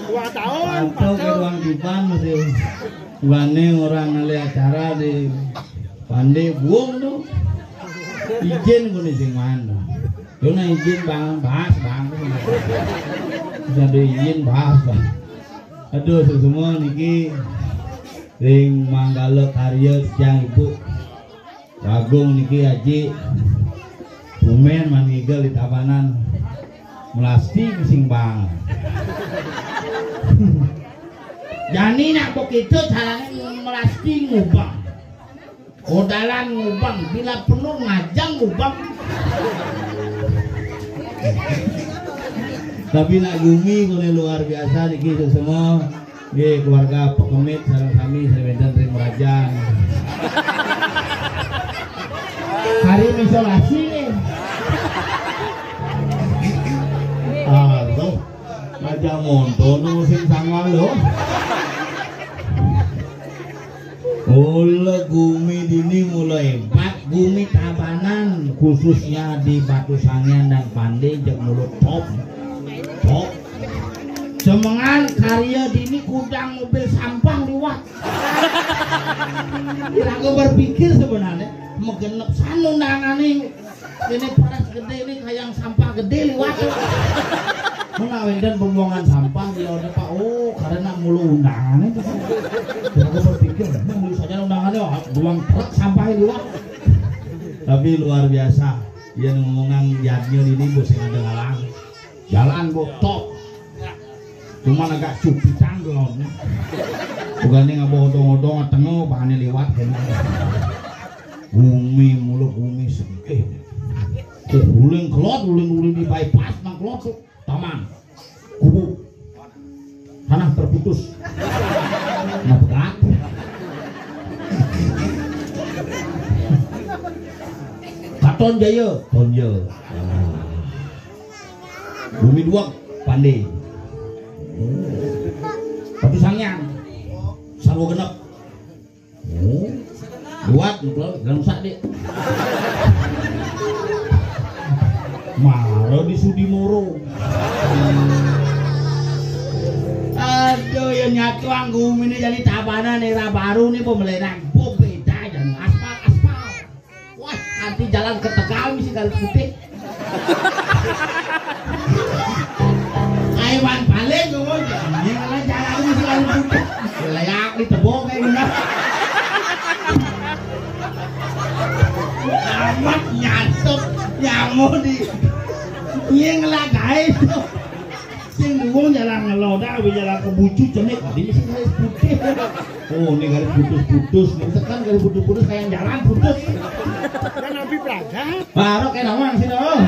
2 tahun. Atau ke ruang depan masih wane orang ngeli acara di pandai buang tuh. Izin gue sing mana. Yona izin bang bahas bang. Jadi izin bahas bang. Aduh semua niki ring manggala karya yang ibu Agung niki Haji Bumen manigel di Tabanan melasti sing bang. Jani nak begitu caranya melasti ngubang. Odalan ngubang, bila penuh ngajang ngubang. Tapi nak gumi kone luar biasa niki semua. Nggih keluarga Pekemit sareng sami Sriweden Tri Merajang. Hari isolasi nih. Aduh, aja monton musim sanggal loh. Mulai gumi dini mulai hebat, gumi Tabanan khususnya di Batu Sangian dan Pandai jeung mulut top. Semengan karya dini kudang mobil sampah liwat. Aku berpikir sebenarnya megenep san undangan ini paras gede ini kayak sampah gede liwat. Menawindan pembuangan sampah di order Pak. Oh karena mulu undangan itu. Aku berpikir mulu saja undangannya buang truk sampah liwat. Tapi luar biasa. Dia ngomongan jadinya ini bos yang ada ngalang. Jalan botok. Cuma agak cupitan belum. Bukannya nggak bodong-bodong tengok bahannya lewat kan. Bumi mulu bumi sedih. Uling kelot uling di bypass nang kelot tuh taman. Kubu tanah terputus. Nah berat. Katon Jaya, Tonja. Bumi dua Pandai. Batu Sangian sarwa genep. Buat dalam sak dek. Maro di Sudimoro. Aduh ya nyatu anggum ini jadi Tabanan era baru nih pemelenang. Beda yang aspal. Wah nanti jalan ke Tegal mesti garis putih. Aiwan paling gue ini kalau jalan mesti garis putih. Layak ditebok kayak gini. Amat nyasep nyamuk di nyeng lagai tuh sing duwung jalan ngeloda jalan kebucu cenik ini sih garis putih. Oh ini garis putus nih tekan garis putus kayak jalan putus Kan Nabi Praja baru kayak nawang sih dong.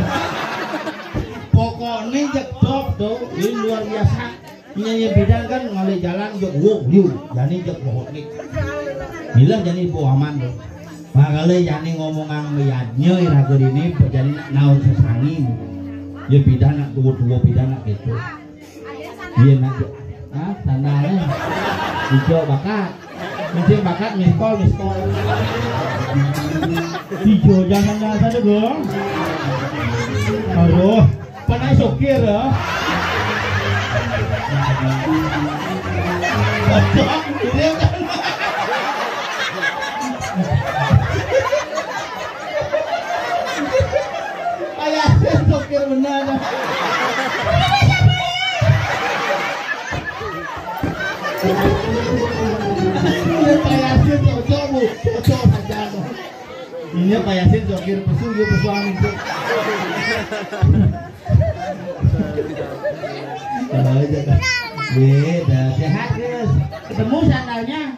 Pokoknya jedok tuh ini luar biasa. Nyanyi bidang kan ngalih jalan jok wow liu jadi jok bohot nih bilang jadi bu aman tuh. Makanya jani ngomongan meyadnya iraga ini jadi naon sesangi ya pidana dua pidana gitu iya nak sandalnya hijau bakat miskol hijau jangan nasa deh dong. Aduh panai sokir ya pocong ini kan sokir benar. Ini Pak Yasin sokir pesuh dia pesuang itu. Beda sehat guys. Ketemu sandalnya.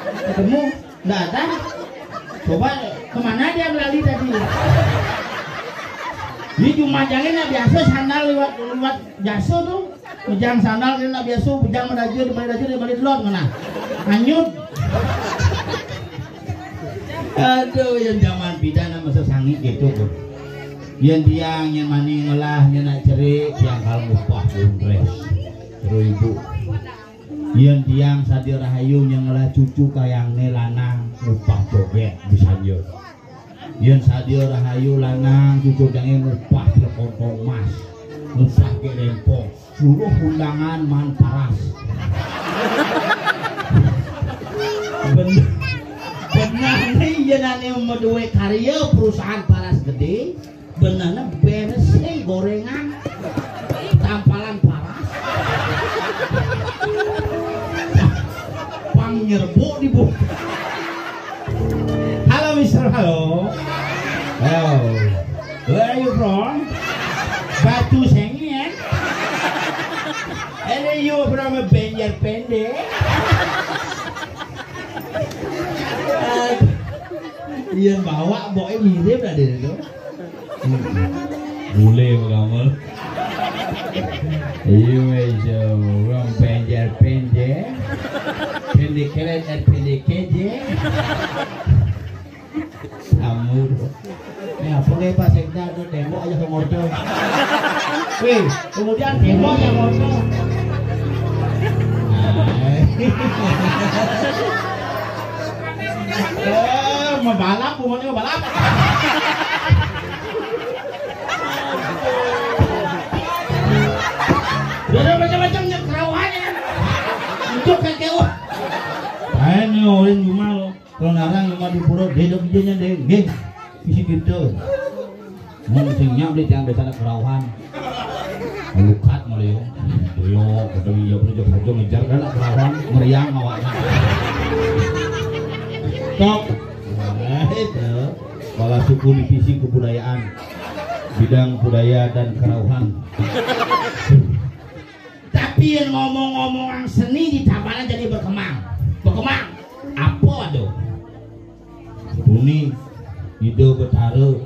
Ketemu nggak ada. Coba kemana dia berlari tadi? Ini cuma jangin biasa sandal lewat jasa tuh. Bejang sandal kena biasa bejang medaju di balik telur mana? Hanyut. Aduh yang zaman pidana masa sangi gitu tuh. Yang tiang yang mani ngolah yang nak cerik yang kalau upah bungkres. Terus ibu. Yang tiang sadir rahayu yang ngolah cucu kayang lanang upah joget bisa jauh. Yen sadia rahayu lanang cucu dange ngupah telepon mas ngupah ke rempong seluruh undangan man paras. Benarnya jenane duwe karya perusahaan paras gede, benarnya beres gorengan tampalan paras. Pang nyerbuk di bu. Halo Mister, halo. Hello. Where are you from? Batu Sengien. And then you from a Banjar Pendek. Iyan bawa boy mirip lah dia tu. Boleh kamu. You is from Banjar Pendek. Pendek keren dan pendek keje. Kamu. Ni apa ke pas sekda tu tembok aja ke motor. Weh, kemudian tembok yang motor. Mau balap, mau balap. Udah macam-macam kerawannya. Untuk kakek. Ini orang cuma lo. Kalau narang cuma di pura, dia dah kerjanya deh. Isi gitu. Mungkinnya beli yang biasa kerawan. Lukat malah yo, kadang iya perlu ngejar kan kerawan meriang awaknya. Tok. Itu kepala suku divisi kebudayaan bidang budaya dan kerauhan. Tapi yang ngomong-ngomong seni di Tabanan jadi berkembang apa aduh ini ide betara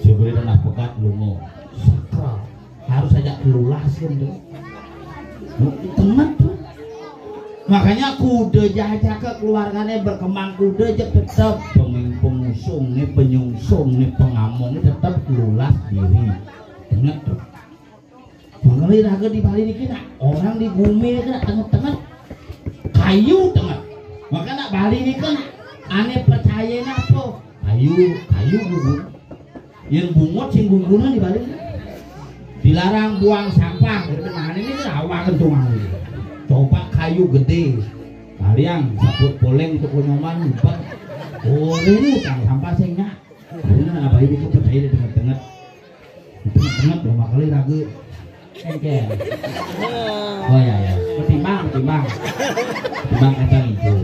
seberi tanah pekat lungo sakral harus saja kelulasin tuh teman tuh. Makanya kuda jaja ke keluarganya berkembang kuda aja tetap pengusung nih penyungsung nih pengamung nih tetap lulas diri. Ingat tuh. Mengalir raga di Bali ini kena orang di bumi kena tengah-tengah kayu tengah. Makanya Bali ini kena aneh percaya apa? Kayu gugur. Yang bungot sing gugurnya di Bali ini. Dilarang buang sampah. Nah ini rawa kentungan. Coba kayu gede kalian sabut poleng untuk penyoman lupa ini utang sampah sehingga ini apa ini aku percaya di tengah-tengah berapa kali ragu engkel oh ya ketimbang kata itu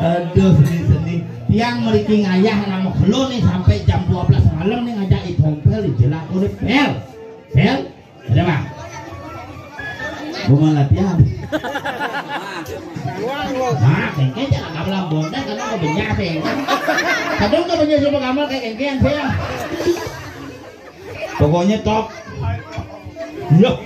aduh seni yang meriking ayah nama lo nih sampai jam 12 malam nih ngajak itompel di jelak udah pel ada bang mau latihan. Nah, kengkeng jangan kabelang bonda karena kau banyak kengkeng. Kadang kau banyak sama kamar kayak kengkeng saya. Pokoknya top. Yuk.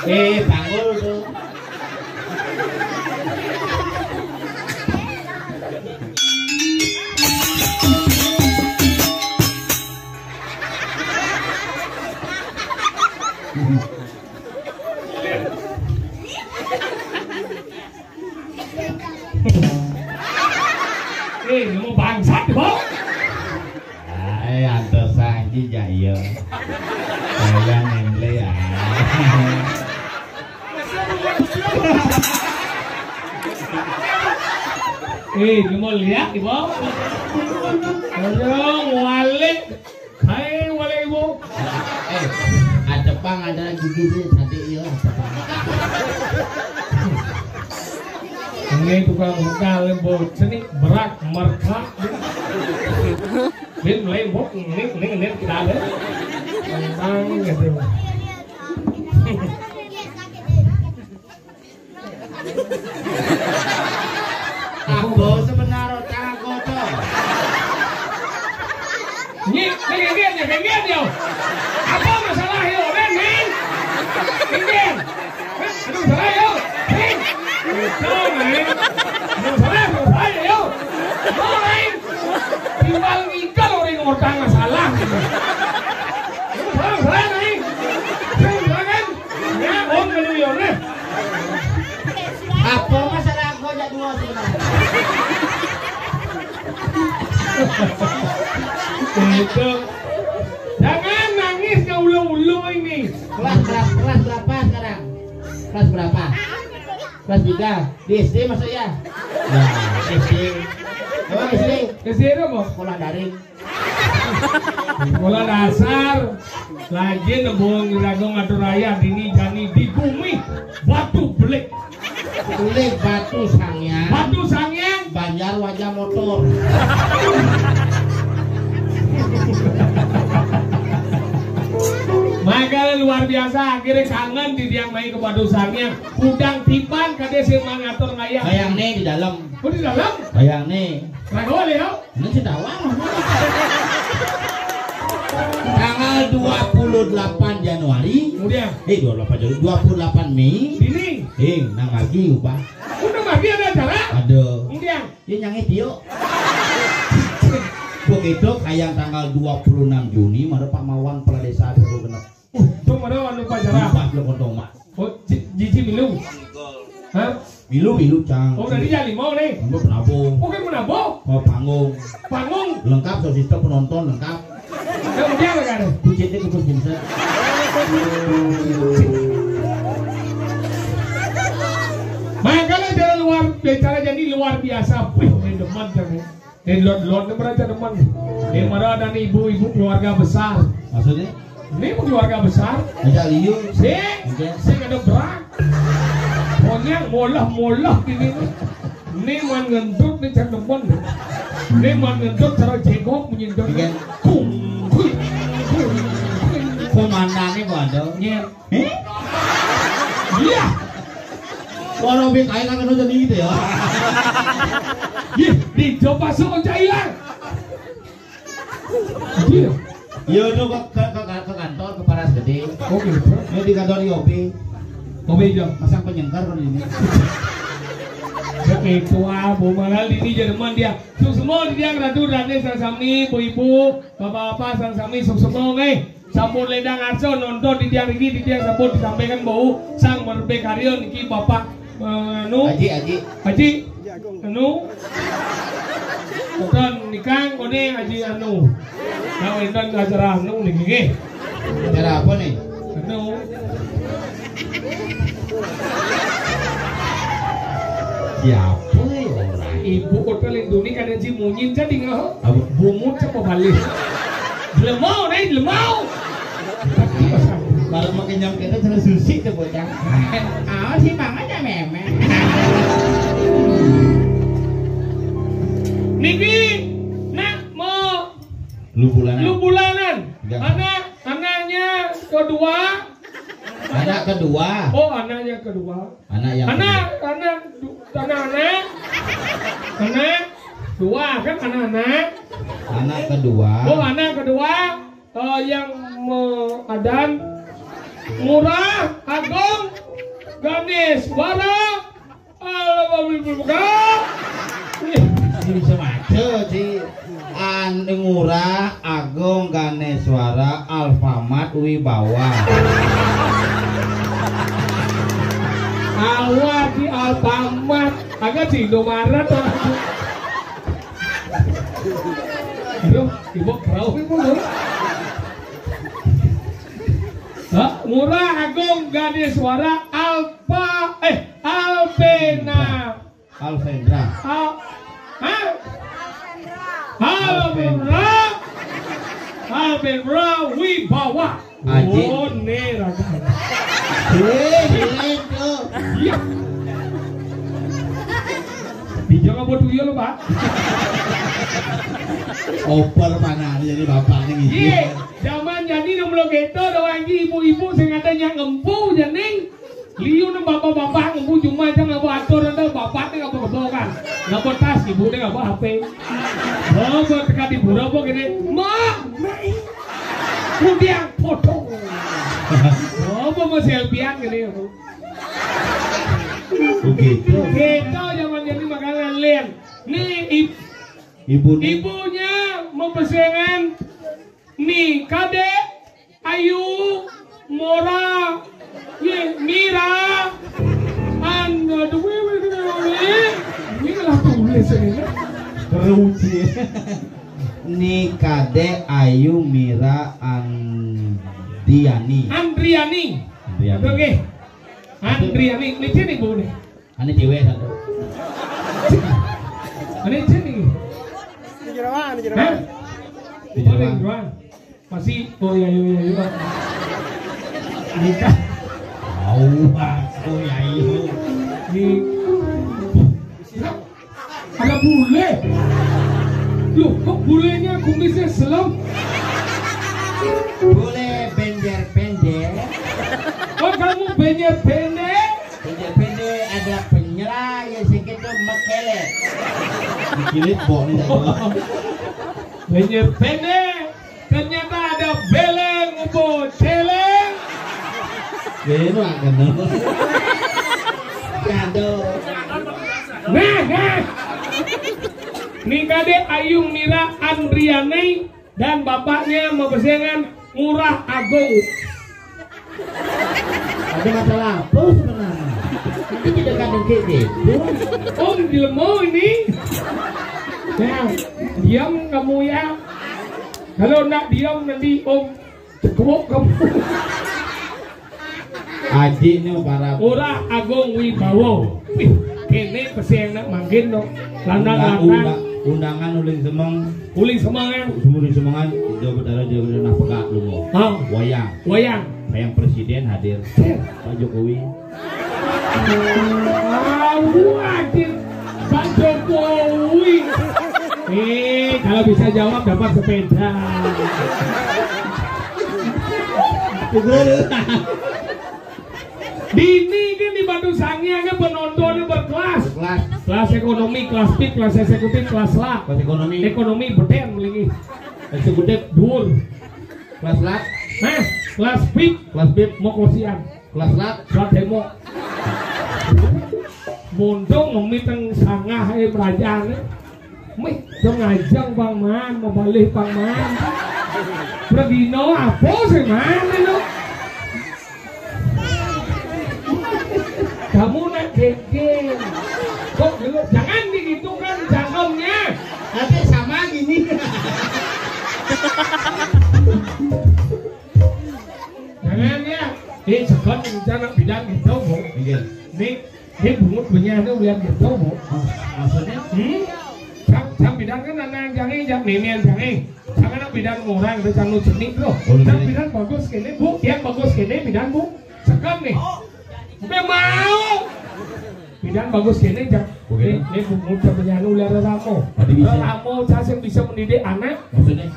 Panggul tuh. Mau bangsat di bawah. Antar sanji jaya. Saya nemble ya. Mau lihat di bawah. Ayo, walik. Hai, walik ibu. Ada pang ada gigi sih tadi ya. Ini tukang buka lembut seni berak merkak. Đến lấy bốc nít kita ada. Bang gitu. Aku sebenarnya cara kotor. Ini kengen yo. Apa masalah yo, Ben? Kengen. Aduh salah yo. Ben. Salah yo. Main. Timbal ikan orang ngomong masalah. Salah nih. Jangan. Ya, om melu nih. Apa masalah aku aja dua sebenarnya. Itu. Jangan nangis ke ulu-ulu ini. Kelas berapa sekarang? Kelas berapa? Kelas 3. Di SD maksudnya? Nah, SD. Apa SD? Kesini apa? Sekolah daring. Sekolah dasar. Lagi nebong ragung atur raya dini jani di bumi batu belik. Kulit batu sangyang. Batu sangyang. Banjar wajah motor. Maka luar biasa akhirnya kangen di tiang main ke batu sangyang. Udang tipan kade si mangatur ngaya. Bayang nih di dalam. Oh di dalam? Bayang nih. Rago ya? Ini si dawang. Tanggal 28 Januari. Kemudian 28 Januari 28 Mei. ini. Nang lagi ubah. Udah lagi ada acara? Ada. Kemudian Dia nyanyi Tio. Begitu kayak tanggal 26 Juni mana Pak Mawan kepala desa seru genep. tuh mana lupa acara? Lupa belum kontong mak. Oh Jiji Milu. Hah? Milu cang. Oh dari jali mau nih. Kamu penabung. Oke menabo. Mau panggung. Panggung. Lengkap sosial penonton lengkap. Kemudian apa kan? Kucingnya ke Pusinsa. Makanya cara jadi luar biasa. Wih, deman kan. Lot mereka deman. Mana ada nih ibu-ibu keluarga besar. Maksudnya? Ini keluarga besar. Ajak liu. Saya ada berak. Pokoknya molah gini. Ini man ngentut nih cara deman. Ini man ngentut cara jengkok menyindok. Kum. Komandannya kok ada? Iya. Kalau lebih kaya kan jadi gitu ya? Dicoba soal cairan. Iya. Iya itu ke kantor ke Paras Gede. Oh gitu. Ini di kantor IOP. Oh bejo. Pasang penyengkar kan ini. Begitu abu malah ini Jerman dia. Semua dia ratu rane sami ibu-ibu, bapak-bapak sami semua nih. Sampun ledang arso nonton di tiang ini di tiang sampun disampaikan bau sang merbek karyo niki bapak Haji bukan nikang kone Haji nah itu acara niki Acara apa nih? Siapa ya orang? Ibu kota lindungi kan Haji munyin jadi nggak bumut siapa balik lemau nih lemau Kalau makin jam kita terus susi tuh bocah. Sih makanya memang. Niki, nak mau Lu bulanan. Anaknya kedua. Anak kedua. Oh anaknya kedua. Anak yang. Anak dua kan anak. Anak kedua. Oh anak kedua yang adan Ngurah Agung Ganeswara Bisa maca si Ngurah Agung Ganeswara Alfamart Wibawa. Awak di Alfamart agak di Indomaret orang. Aduh, ibu kerau ibu. Ngurah Agung Ganeswara Alvendra Wibawa. Aji. Oh, nera. Iya. Dijaga buat dia lo Pak. Oper mana jadi bapaknya gitu. Iya, zaman jadi nomor gitu doang ibu-ibu sing katanya ngempu janing. Liu na bapak-bapak ngempu cuma aja nggak bawa atur atau bapaknya nggak bawa kebokan, nggak bawa tas, ibunya nggak bawa HP. Oh, buat tekan ibu robo gini, mak, kemudian foto. Oh, mau selfiean gini. Begitu. Gitu zaman jadi makanan lain. Nih ibunya mau pesengan nih Kadek Ayu Mora Mira aduh ini lah tulis ini Keruci. Nih Kadek Ayu Mira Andriani. Oke. Andriani, ini cini bu nih. Ane cewek satu. Ini cini. Ini jerawan. Jerawan. Masih, oh ya. Nikah. Oh ya iyo. Ada bule. Loh, kok bulenya kumisnya selam? Bule pendek. Oh, kamu pendek? Pendek ada penyerah ya segitu mekele. Dikilit bo nih. Pendek. Ternyata ada beleng ubo celeng. Beno akan kado. Nah. Nih Kadek Ayu Mira Andriani dan bapaknya mau pesengan Ngurah Agung. Ada masalah apa sebenarnya? Nanti kita kandung gitu. Om dilemo ini. Nah, diam kamu ya. Kalau nak diam nanti Om cekuk kamu. Aji ini para Ngurah Agung Wibawa. Wih, kene peseng nak mangkin dong. Landang. Undangan uling semangan. Jawab nah pegak lu. Wayang. Yang presiden hadir. Pak Jokowi. Hadir Pak Jokowi. Kalau bisa jawab dapat sepeda. Dini kan di Batu Sangnya kan penontonnya berkelas. Kelas ekonomi, kelas PIP, kelas eksekutif, kelas LA. Kelas ekonomi beden lagi. Eksekutif dur. Kelas LA. Nah, kelas PIP mau kosian. Kelas LA. Kelas demo. Montong ngemiteng sangah perajaan. Mih, dong ngajang Bang Man, mau balik Bang Man. Pradino apa sih Man itu? Kamu nak geng. Kok dulu jangan digitukan jangkaunya. Tapi sama gini. Jangan ya. Sekat rencana bidang gitu, Bu. Ini bungut punya itu lihat gitu, Bu. Maksudnya? Sam bidang kan anak jangan memian jangan. Jangan bidang orang itu jangan jenik loh. Sam bidang bagus kene, Bu. Yang bagus kene bidang, Bu. Sekat nih. Mau bidang bagus gini jangan ini bungut punya ular ramo yang bisa mendidik anak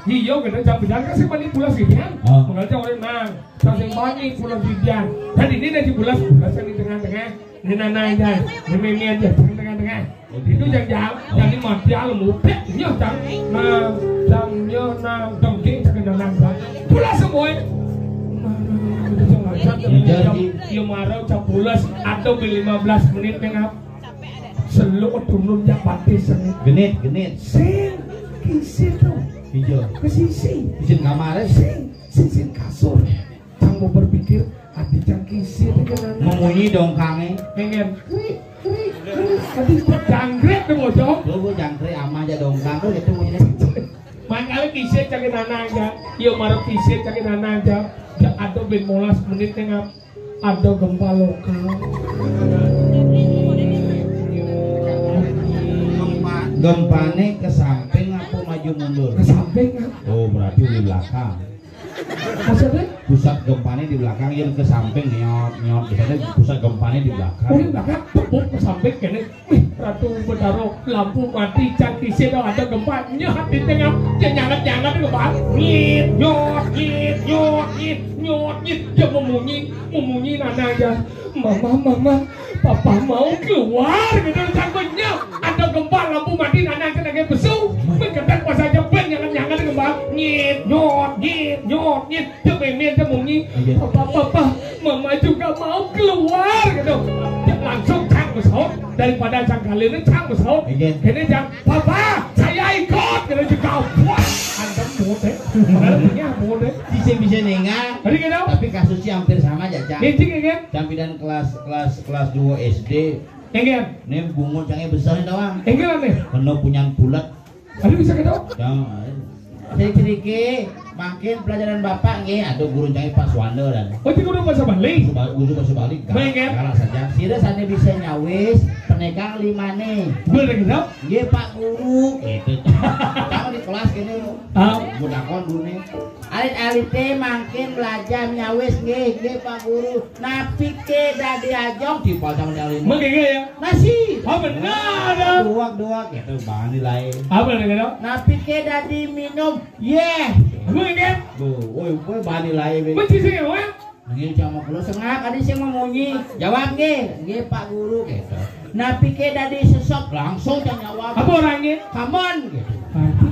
iya kita jangan bidang kasih manipulasi kan mengajar orang nang yang banyak manipulasian dan ini dari bulan yang di tengah-tengah ini nananya ini aja tengah-tengah itu jangan mati alam muda iya jangan dongking jangan pulas semua Yo marau capulas atau 15 menit ngap. Selo turun jak pati senit. Genit. Sing kisi tuh. Hijau. Kesisi. Isin kamar Sing kasur. Cang mau berpikir hati cang kisi itu kan. memunyi dongkangnya. Pengen krik. Tadi jangkrik tuh bocok. Lu jangkrik ama aja dongkang tuh gitu bunyinya. Makanya kisi cangin anak aja. Yo marau kisi cangin anak aja. Ya ada 15 menit ngap. Ada gempa lokal. Gempane ke samping apa maju mundur? Ke samping ngap. Oh berarti di belakang. Maksudnya? Pusat gempane di belakang, yang ke samping nyot. Biasanya pusat gempane di belakang. Di belakang tepuk ke samping kene. Wih, Ratu Bedaro lampu mati cangkisi dong ada gempa nyot di tengah. Jangan ke bawah. Nyot. Dia memunyi nana aja. Mama, papa mau keluar gitu sangkutnya. Ada gempa lampu mati nana kena kayak besu. Mengetak pas aja ben jangan ke bawah. Nyot. Dia memin dia munyi. Papa, mama juga mau keluar gitu. Dia langsung cang pesawat daripada cang kali ini cang pesawat. Ini cang papa saya ikut gitu juga. Wah, anda muda. Muda. Bisa nengar. Tapi kasusnya hampir sama aja, Cang. Campidan kelas 2 SD. Enggak. Nih bungut cangnya besar doang. Enggak nih. Kena punya bulat. Ada bisa gitu? Sedikit makin pelajaran bapak nggih, aduh guru cangnya Pak Swanda dan. Oh, itu guru bahasa Bali. Guru bahasa Bali. Galak saja. Sira sane bisa nyawis penekang 5 nih. Boleh gitu? Nggih Pak Guru. Gitu. Kamu di kelas kene. Budakon dulu nih. Alit-alite makin belajar nyawis nggih Pak Guru. Napi ke dadi ajong di pasang nyawis. Mengge ya? Nasi. Oh benar. Duak gitu bahan nilai. Apa gitu? Napi ke dadi minum. Mengge. Woi bahan nilai. Benci sih ya? Nggih sama kula sengak adi sing memunyi. Jawab nggih Pak Guru gitu. Napi ke dadi sesop langsung jawab. Apa orangnya? Kamon gitu.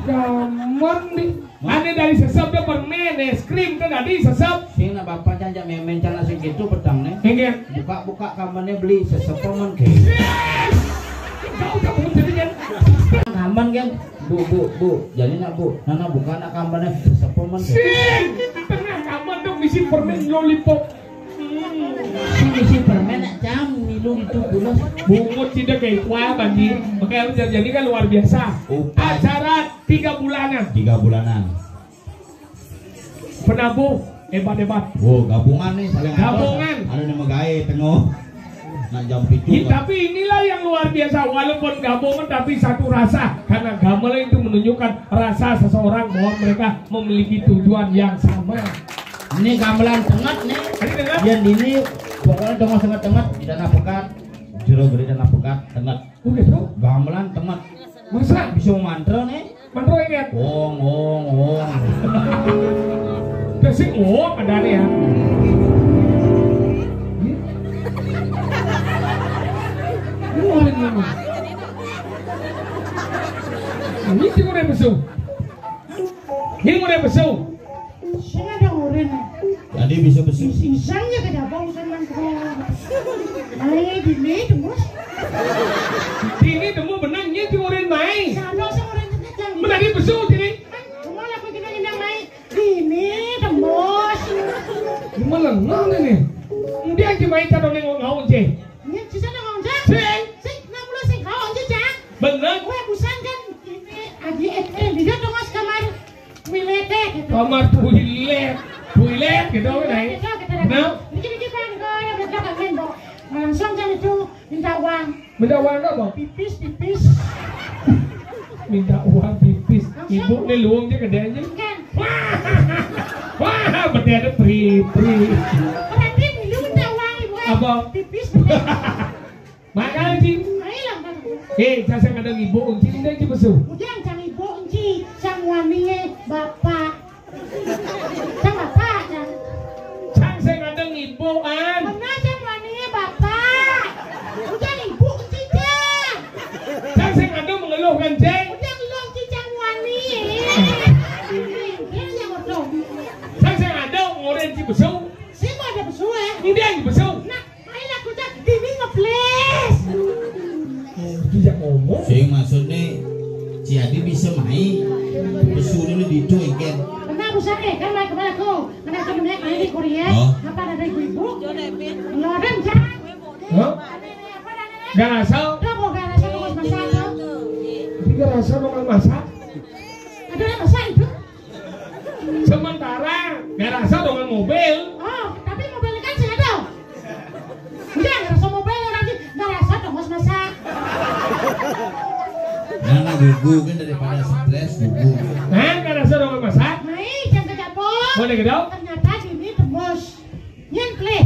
Kamon nih. Ane dari sesep dia permen es krim kan tadi sesep. Sing na bapak jangan memen cana segitu petang nih. Enggak. Buka kamarnya beli sesep permen ke. Kau jadinya. Kaman kan bu jadi nak bu nana buka nak kamarnya sesep permen ke. Tengah kamar dong isi permen lollipop. Isi permen nak jam minum itu bulas. Bungut tidak kayak kuah bagi. Makanya jadi kan luar biasa. Acara 3 bulanan. 3 bulanan. Penabung hebat. Oh gabungan nih saling gabungan. Ada nama gawe tengok. Nak jam pitu. Tapi inilah yang luar biasa walaupun gabungan tapi satu rasa karena gamelan itu menunjukkan rasa seseorang bahwa mereka memiliki tujuan yang sama. Ini gamelan tengah nih. Yang ini pokoknya tengah tengah dana pekat. Jero beri dana pekat tengah. Oh gitu. Gamelan tengah. Masa bisa mantra nih? Mantra ingat. Ong. Kasih ada nih ya. Ini sih udah besu. Sing ada urin. Jadi bisa besu. Pisangnya ke dapur sama Alay dini tembus. Dini temu benang nya di urin mai. Sana sang urin tetang. Benang di besu dini. Cuma lah aku kita indang mai. Dini tembus. Gimana nang ini? Dia cuma itu dong ngau je. Ini sisa ngau je. Sing namulah sing ngau je cak. Benang. Gue busan kan ini adi dia dong mas kamar milete gitu. Kamar toilet gitu kan. Nah, Dikit-dikit kan kau yang belakang nembok. Langsung kan itu minta uang. minta uang apa? Pipis. Minta uang pipis. Ibu nih luang aja gede aja. Kan. Wah, berarti ada pri. Berarti lu minta uang ibu. Apa? Pipis. Makanya sih. Hilang kan. Saya kadang ibu unci ini aja besu. Udah cang ibu unci, cang waninya bapak. Cang bapak kan. Cang saya kadang ibu an. Mana cang waninya bapak. Udah ibu unci cang. Cang saya kadang mengeluhkan ceng. Udah lu unci cang wani. Ini yang ngomong. Cang saya kadang ngoren si besau. Sino ada besau ya? Ini yang besau. Nah, ayo aku cak ini nge-flash. Dia ngomong. Sing maksudnya jadi bisa main besu dulu di itu ikan. Kenapa usah kan main kemana aku? Kenapa menek main di Korea? Apa ada ibu-ibu? Loren cak. Hah? Gak rasa? Udah kok gak rasa kamu masak loh. Tiga rasa mau masak? Ada yang masak itu? Sementara gak rasa dengan mobil. Oh, tapi mobilnya kan saya ada. Udah gak rasa mobil orang sih gak rasa dong mas masak. Nah, gugu kan daripada stres gugu. Nah, gak rasa dengan masak? Nah, jangan kejapur. Boleh gitu? Ternyata gini tembus. Nyenkleh.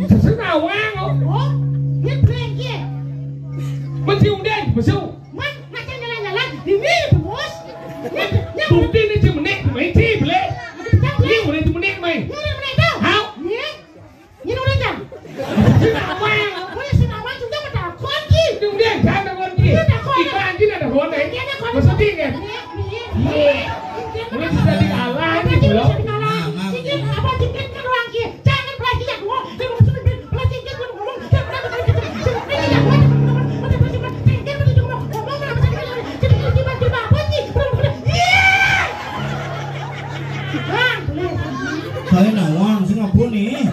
Sesenang wang. Oh, nyenkleh kia. Mencium deh, besau. Man, macam jalan-jalan, ini tembus. Bukti ini cuma menik, main sih boleh. Ini boleh cuma menik main. Ini mana itu? Hao? Ini udah kan? Sesenang wang. Boleh senawang juga pada kunci. Cium deh, jangan ada kunci. Ikan sini ada kunci. Masa tinggal? Ini sudah dikalah ini belum? Apa tingkat kan orang kia? Jangan pelajari aku. Saya nawang sih ngapun nih.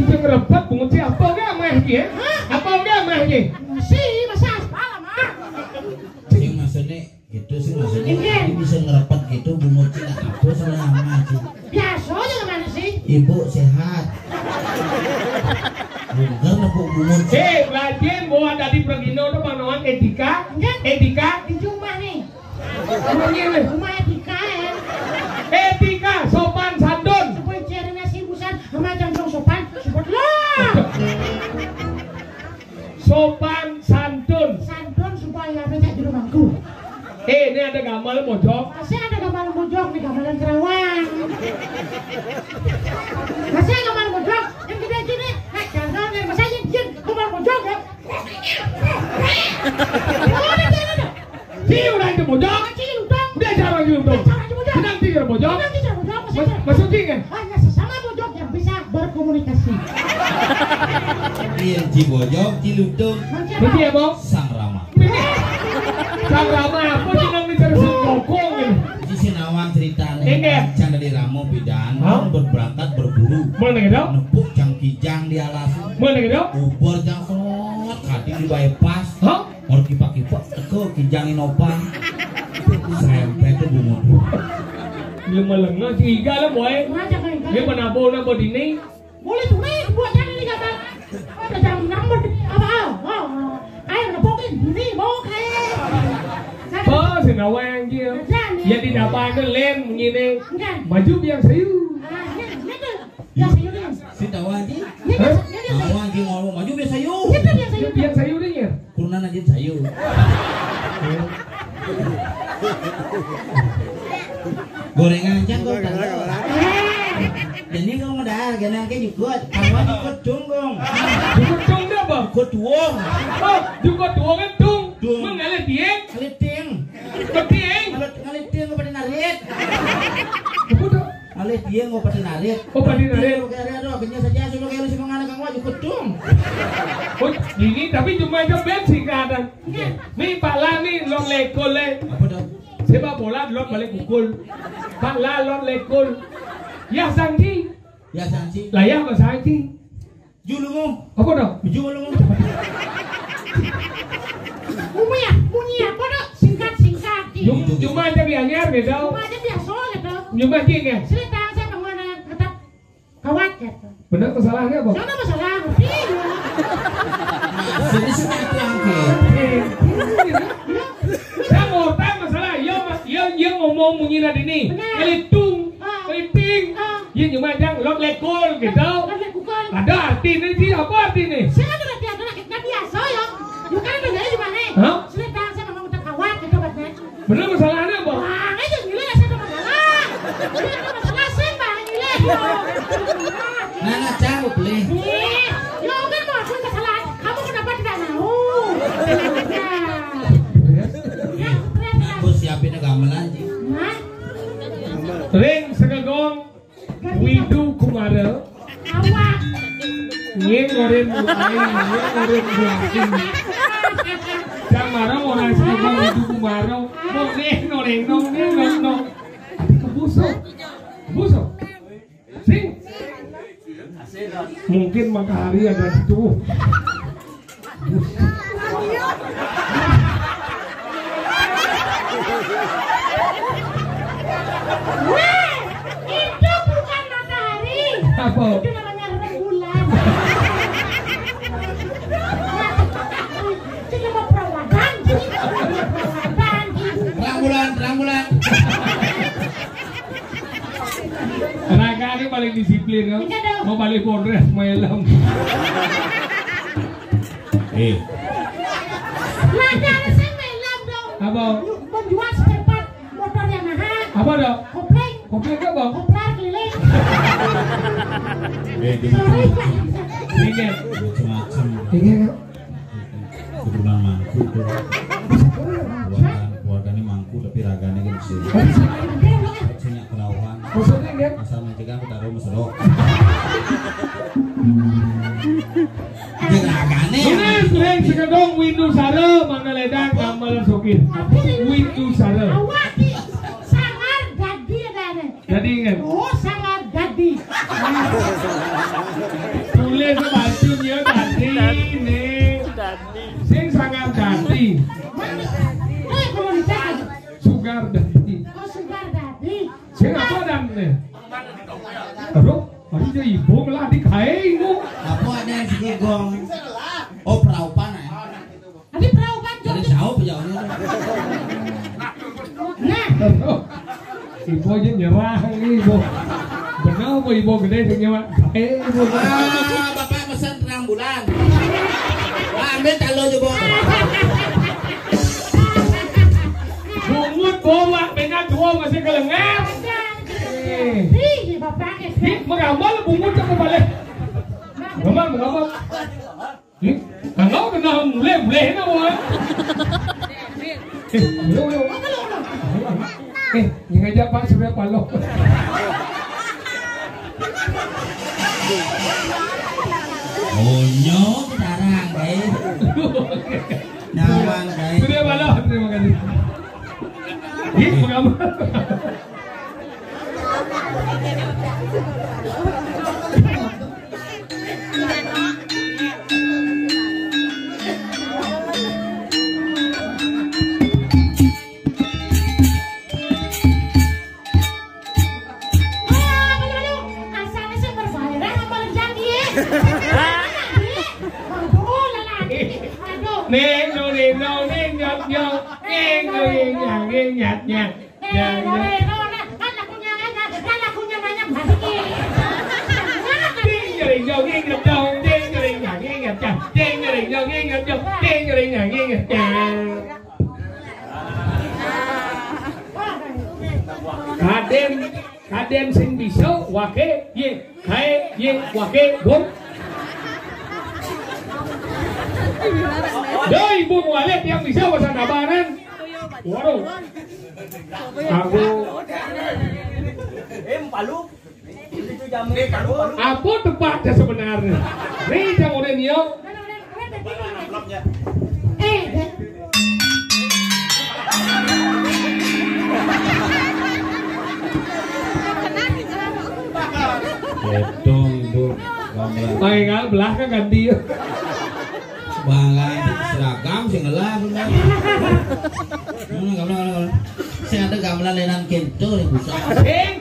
Kita ngerebat bungut apa enggak mah ya? Apa enggak mah ya? Masih masa aspal mah. Sing maksudnya gitu sih maksudnya ini bisa ngerapat gitu bungut cina apa selama sih. Biasa aja kemana sih? Ibu sehat. Bukan nepuk bungut. Rajin bawa tadi pergino itu panoan etika. Etika Di rumah nih. rumahnya Rumah etika ya. etika sopan santun. Supaya cari nasi busan sama jangan sopan. Support lah. Sopan santun. Santun supaya banyak di rumahku. Ini ada gambar pojok. Masih ada gambar mojok nih, gambaran Kerawang. Masih ada gambar mojok yang gede gini. Nah, jangan yang masih yang gambar mojok ya. Oh, ada. Cium orang itu pojok. Cium dong. Udah jarang cium dong. Sedang tidur pojok. Maksudnya kan? Hanya sesama mojok yang bisa berkomunikasi. Iya Cibojok, Cilutung, Berarti ya bang? Sang Rama. Sang Rama apa sih nang dicari kokong ini? Di Sinawang ceritanya. Ini. Can dari Ramo Bidan Hah? berberangkat berburu. Mana gitu? Nepuk cang kijang di alas. Mana gitu? Ubor cang selot, kadi di bypass. Hah? Mau kipak-kipak, teko kijangin opang. Sampai itu bungut. Dia melengah tiga lah boy. Dia menabur nabur dini. Boleh tuh nih buat jangan ini gambar. Ada jangan nambah apa? Ayo nabokin ini mau kayak. Oh, sinawang dia. Ya di depan kan lem begini. Maju biang sayu. Si Tawaji, Hah? Tawaji ngomong maju biasa yuk. Biang sayu dia ya. Kurunan aja sayu. Gorengan aja kok jadi kau mau dah gana ke juga kawan ikut tunggong Jukut tung dia bang. ikut tuong Oh, jukut tuang kan tung. Tung. Mengalir tieng. ngaliting Ketieng. ngaliting kau pada narik Apa tuh? ngaliting kau pada narik Oh, pada narik. kaya ada kenya saja sudah kaya si mengana kang wajib ikut tung Oh, ini tapi cuma itu bensin keadaan. Nih Pak La nih long lekol le. apa dah Sepak bola lot balik pukul. Pak La lot lekol. Ya sangki. ya sansi Layak apa sangki? julungu Apa dong? julungu Punya apa dah? Singkat. Cuma aja biangnya gitu. Cuma aja biasa gitu. Cuma tiengnya. Cerita saya pengguna tetap kawat gitu. Benar kesalahannya apa? Jangan masalah, ngerti ya. jadi seperti angke Saya mau tahu masalah. Yo ngomong mengira ini. Benar. Kelitung, keliting. Ya cuma aja lot lekol gitu. Ada kukul. Ada arti ini sih apa arti ini? Saya ada nggak biasa ya. Bukan bedanya di mana? Hah? Cerita saya memang tetap kawat gitu batnya. Benar masalahnya apa? Wah, itu gila saya ada masalah. Saya ada masalah saya bang gila. nana cahut leh Yo kan mau aku kesalahan. Kamu kenapa tidak mau? aku siapin gamelan sih Nah, Ring segegong Windu Kumara. Awak. Ngorin buahin. Jang marang orang sama Windu Kumara. Nong. Busuk. Sing. Mungkin matahari ada di situ. Itu bukan matahari. Apa? Itu namanya rembulan. Itu cuma perawakan. Rembulan. Raga ini paling disiplin kan? Mau balik Polres malam. Lada saya melam dong. Apa? Menjual spare part motor Yamaha. Apa dong? Kopling apa? Koplar keliling. Sorry Pak. Ini Macam-macam. Ini Keturunan mangku tuh. Keluarganya mangku tapi raganya kan sih. Banyak perawan. maksudnya kan? Asal mencegah kita taruh mesedok. Ini sering sekedong Windu Sare Manggaledang Gamal Sokir. Windu Sare. Awak di sangar gadi ada. Jadi ingat. Oh sangar gadi. Tulis bajunya tadi nih. Sing sangat gadi. Kalau dicek. Sugar dadi. Oh sugar gadi. Sing apa dan nih? Aduh, mari jadi ibu lah di kain. Apa ada yang segegong? Oh peraupan ya? Tapi perawakan Dari juga. jauh jauhnya. Nah. Ibu aja nyerah ibu. Benar apa ibu gede sing nyewa? Ibu. Bapak pesan terang bulan. Ambil talo coba. Bungut bawa benar dua masih kelengap. Ih, bapak Ih, mengamal bungut apa balik? Mengamal. Ih, kalau kena mulai na boy. Yo. Yang aja Pak sudah palok. Onyo sekarang guys. Nawang guys. Sudah palok, terima kasih. Ih, mengamal. asalnya sih berfaedah apa janji ya? Aduh, lelaki. Aduh. Neno, nyat. Kan aku nyamanya balik. Kadem sing bisa wake wake bom. Doi bung walet yang bisa wasan kabaran. Waduh. Aku apa tepatnya sebenarnya? Ini jamu Renio. Itu ibu. Maingal belah kan ganti. Bangga itu seragam sih ngelah bener. Gamelan. Saya ada gamelan lenan kento nih bisa.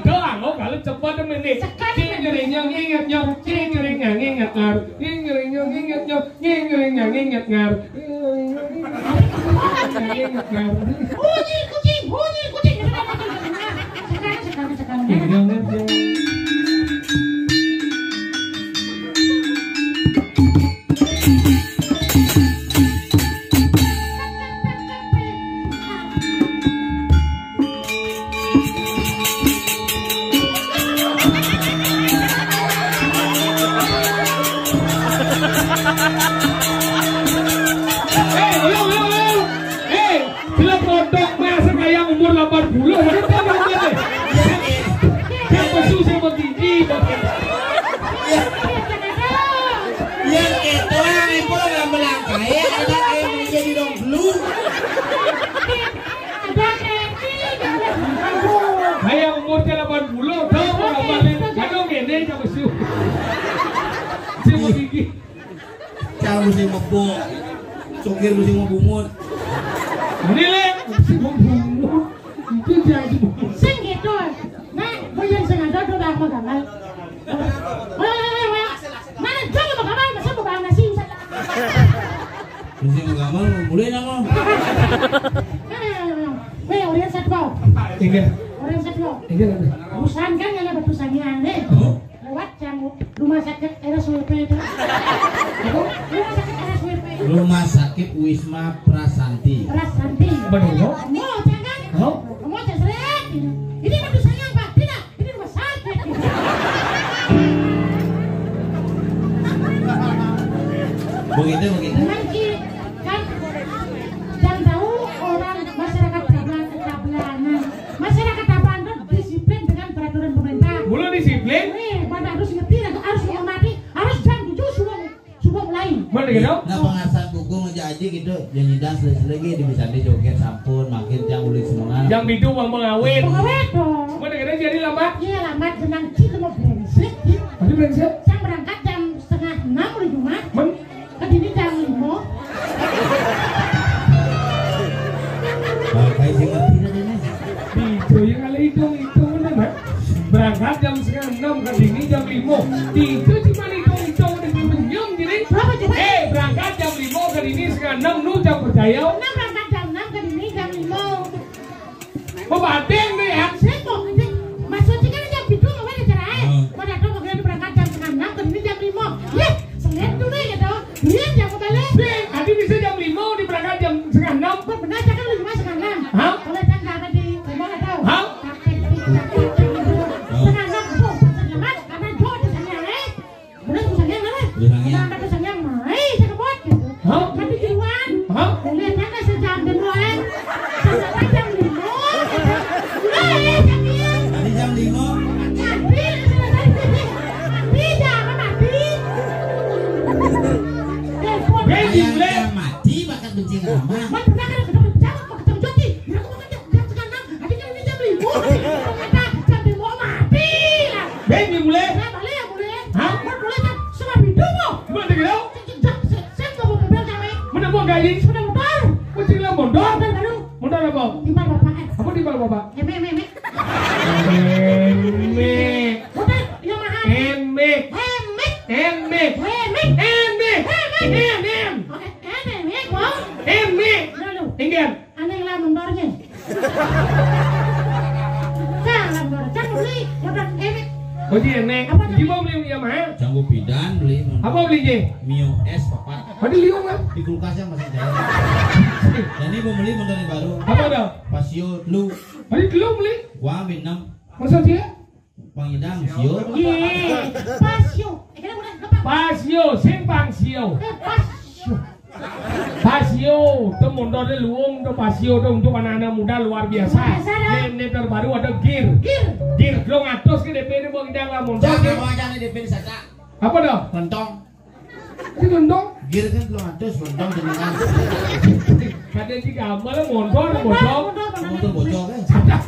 Doang, kalau cepat menit. Umur 80 hari tahu bocah 80 tau ora balik. Kadang ngene sama siu. Siu gigi. Cara mesti mebok. Sokir mesti ngebungut. Ini le, si bungut. Itu jangan si bungut. Sing gitu. Nah, gue yang sengaja tuh bang mau gambar. Mana coba mau gambar, masa mau gambar nasi. Mesti gambar, boleh nama. Weh, orang satu. Ingat. Orang satu. Ingat. Urusan kan yang ada batusannya nih. Lewat yang rumah sakit RSWP itu. Rumah sakit RSWP. Rumah sakit Wisma Prasanti. Prasanti. Benar. Mau jangan? Mau seret. Ini batusannya apa? Tidak. Ini rumah sakit. Begitu. Nanti kan jangan tahu orang masyarakat Tabanan. Masyarakat Tabanan itu disiplin dengan peraturan pemerintah. Belum disiplin? Pada harus ngerti, harus menghormati, harus jam 7 subuh mulai. Benar gitu? Nah pengasah buku ngejaji gitu, janji dan selagi bisa dijoget sampun, makin jang ulik semangat. Yang bidu bang mengawin. Pengawet dong. Benar gitu jadi lambat? Iya lambat senang kita mau brengsek. Masih brengsek? Saya berangkat jam 5:30 hari Jumat. Ke sini jam 5. Kayak sih ngerti dah ini. Itu yang kali hitung benar. Berangkat jam 5:30 ke sini jam 5. Itu cuma hitung udah menyum jadi. Berapa coba? Berangkat jam 5 ke sini 5:30 nu jam percaya. Nah berangkat jam 6 ke sini jam 5. Mau bateng deh ya. Saya kok ini maksudnya kan jam 7 nggak ada cerai. Pada tuh kemudian berangkat jam 6 ke sini jam 5. Yeh, selit dulu ya gitu. Lihat yang kembali. Nanti bisa jam 5 di berangkat jam 5:30. Benar jangan lu cuma 5:30. Hah? Kalau jangan nggak ada di rumah nggak tahu. Hah? Di kulkasnya masih jaya. Dan ini mau beli model yang baru. Apa dah? Pasio lu. Hari belum beli? Wah minum. Masa dia? Pangidang sio. Iya. Pasio. Pasio, sing pangsio. Pasio. Pasio, itu motor dia luung, itu pasio itu untuk anak-anak muda luar biasa. Ini terbaru ada gear. Gear, lo ngatos ke DP ini mau kita nggak motor. Jangan DP saja. Apa dah? Lontong. Ini lontong? Gear kan belum atus, lontong jenengan. Ada tiga amal motor bocor. Motor bocor kan?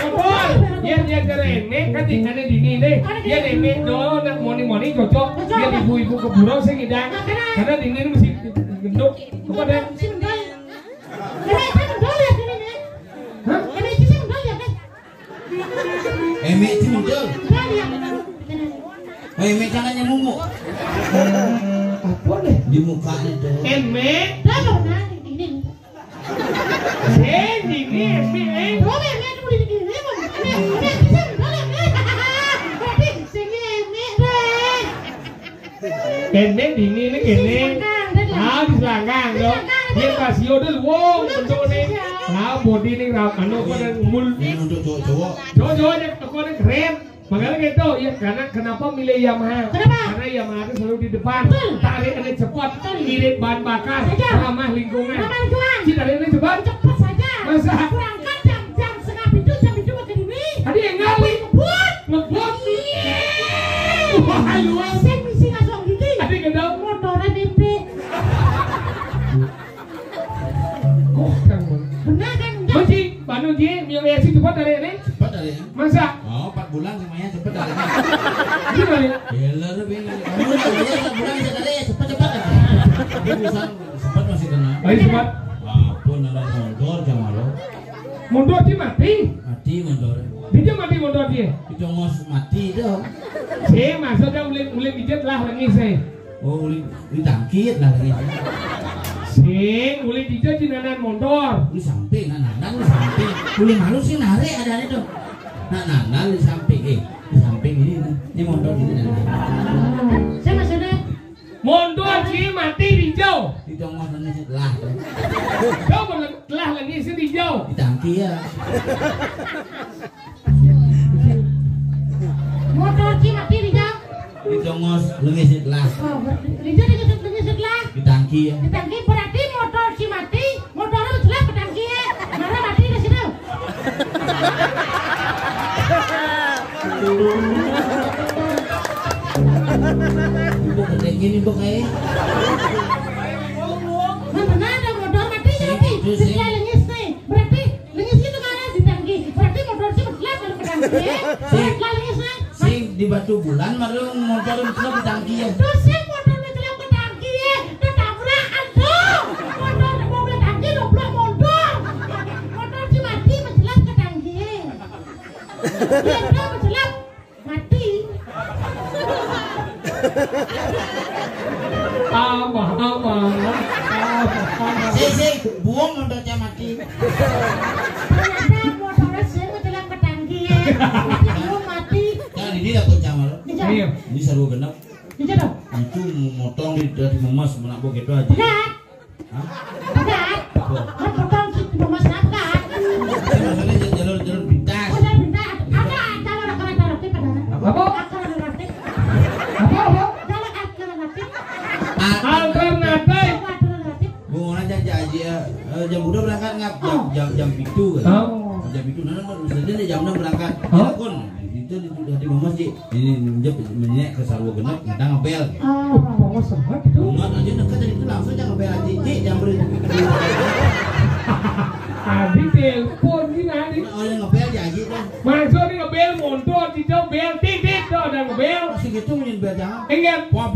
Motor, dia keren nih, kan tinggalnya di sini deh. Dia ini do nak moni cocok. Dia ibu-ibu keburau saya ngidang. Karena di sini mesti gendut. Apa deh? Hah? Emi itu muncul. Oh, Emi caranya mumu. Apa deh? Di muka itu. Emi? Kene dini ini kene. Ah di selangkang yo. Dia pasio dulu wong bentuk ini. Nah body ini anu pada umul. Ini untuk cowok-cowok. Cowok-cowoknya aku keren. Makanya gitu ya karena kenapa milih Yamaha? Kenapa? Karena Yamaha itu selalu di depan. Tarik ini cepat, irit bahan bakar, ramah lingkungan. Cita ini cepat. Cepat saja. Masa? Berangkat jam 6:30 jam 7 ke sini. Tadi yang ngali. Ngebut. Wah luas. Saya misi ngasong gigi. Tadi kedau. Motornya DP. Kok kan? Benar kan? Masih, Bandung dia, yang esi cepat dari ini. Cepat dari. Masa Masa? Oh, 4 bulan semuanya cepet dari. Gimana ya? Beler beler. Kamu aja 4 bulan bisa dari cepet-cepet aja. Tapi bisa sempat masih kena. Ayo cepat. Apun ada motor sama lo. Mundur dia mati. Mati motor. Dia mati mundur dia. Itu ngos mati dong. Saya maksudnya ulin dijat lah lagi saya. Oh, uli tangkit lah lagi. Sing ulin dijat jinanan motor. Uli samping, nah, uli samping. Uli malu sih narik ada itu. Nah, uli samping, di samping ini motor ini. Saya maksudnya Mundur sih mati dijauh. Itu ngos ini lah. Kau lah lagi sih dijauh. Di tangki ya. motor Ci mati di jam. Itu ngos lengisit lah. Oh, lengisit lah. Di tangki ya. Di tangki berarti motor Ci mati, motornya jelas ke tangki ya. Mana mati di situ. Ibu gede gini bu kayak. Mana ada motor mati jadi. Dia lengis nih. Berarti lengis itu kan di tangki. Berarti motor Ci jelas ke tangki ya. Lah lengis nih. Sing di Batu Bulan marung motor itu di tangki ya. Terus sih motornya jelas ke tangki ya. Ketabrakan tuh. Motor mobil tangki doblok motor. Motor Ci mati jelas ke tangki ya. Dia udah jelas mati. Sing buang motornya mati. Ternyata motornya sih jelas ke tangki ya. Belum mati. Kan ini aku camal. Iya. Ini seru genap. Bisa dong. Itu motong di memas menakbuk gitu aja. Benar. Hah? Benar. Kan potong sih mau nafkah. Masalahnya jalur pintas. Udah benar. Ada jalur alternatif ada. Apa? Alternatif. Apa? Jalur alternatif. Alternatif. Alternatif. Bunga aja aja jam udah berangkat ngap jam itu kan. Oh. Jam itu nana misalnya jam 6 berangkat. Oh. Kon itu di memas sih. Ini menyek ke sarwo genap kita ngabel. Oh, sempat itu. Bunga aja dekat dari itu langsung aja ngabel aja. Jam beri. Tadi telepon ini nanti. Oh yang ngabel aja kan. Maksudnya ngebel mundur dijauh bel titik tuh ada ngebel. Masih gitu menyebel jangan. Ingat. Puap.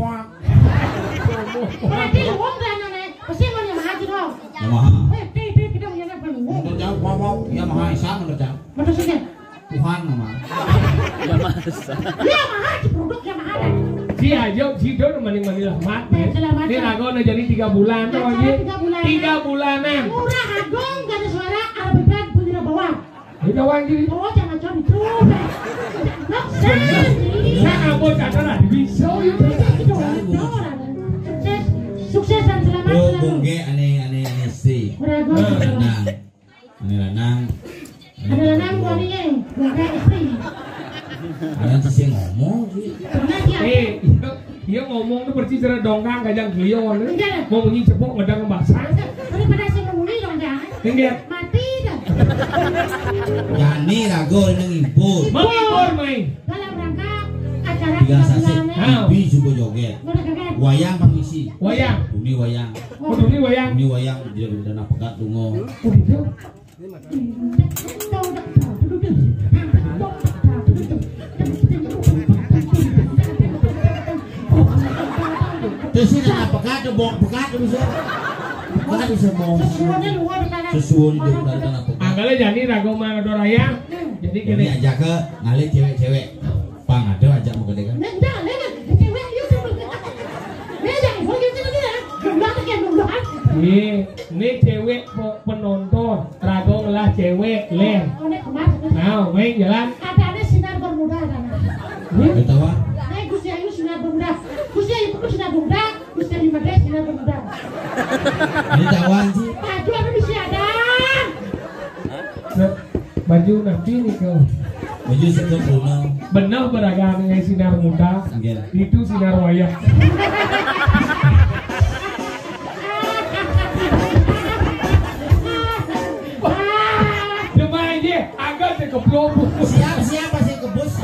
Berarti lu wong dan nenek. Pasti mau Yamaha aja dong. Yamaha. Titik kita punya apa lu? Untuk jauh puap. Yamaha Isam untuk jauh. Betul sih. Tuhan nama. Yamaha produk Yamaha. Si aja si do mending lah mati. Ini lagu jadi 3 bulan tuh aja. 3 bulanan. Murah agung gak ada suara arabikan punya bawah. Di bawah jadi. Oh jangan coba itu. Nah, aku cara bisa itu. Sukses dan selamat Oh, selalu. bungge aneh sih. Berago. Lanang. Ini lanang. Ada lanang suaminya, bungke istri. Kalian sih ngomong sih. Pernah dia. Dia ngomong tuh berbicara dongkang kajang beliau Enggak. mau bunyi cepok ngedang basah. Daripada saya ngomongin dong jangan. Enggak. Mati dah. Jani rago ini ngibur. Menghibur main. Dalam rangka acara Tiga sasi. bulanan. Ibi juga joget. Udah kaget. Wayang pangisi. Wayang. Ini wayang. Kudu ini wayang. Ini wayang dia dana pekat tungo. Oh gitu. Terus ini dana pekat bong pekat bisa. Pekat bisa bong. Sesuanya luar kanan. Sesuatu dia dari dana pekat. Anggalnya jadi rago mah raya. Jadi Ini gini. aja ke ngalir cewek-cewek. Pang ada ajak mau gede kan. Nah, dah, lewat. Cewek yuk. Nah, jangan boleh gitu dia. Belum kan belum. Ini cewek penonton rago lah cewek lem. Oh, nek kemarin. Nah, main jalan. Ada sinar bermuda sana. Kita wah. Nek Gusti Ayu sinar bermuda. Gusti Ayu itu sinar bermuda. Gusti Ayu Made sinar bermuda. Ini tawan sih. Baju ada mesti ada. Baju nanti nih kau. Baju sempurna. Benar beragam dengan sinar muda. Enggak. Itu sinar wayang. Cuma aja agak keblok. Siapa sih ke bus?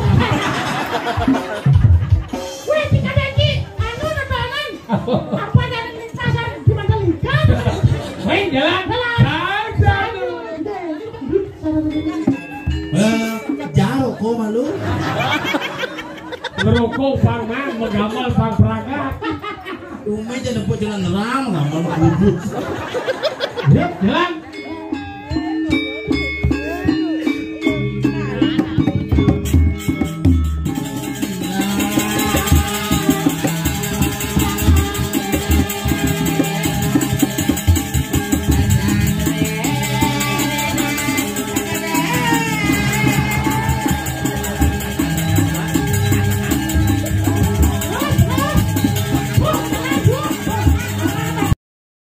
Wih, tika deki. Anu nontonan. Apa dari pasar di Mandalika? Main jalan. Jalan. Satu. Jauh kok malu. Ngerokok pang mang, mengamal pang perangkat. Umi jadi po jalan nerang, ngamal kudus. Jalan.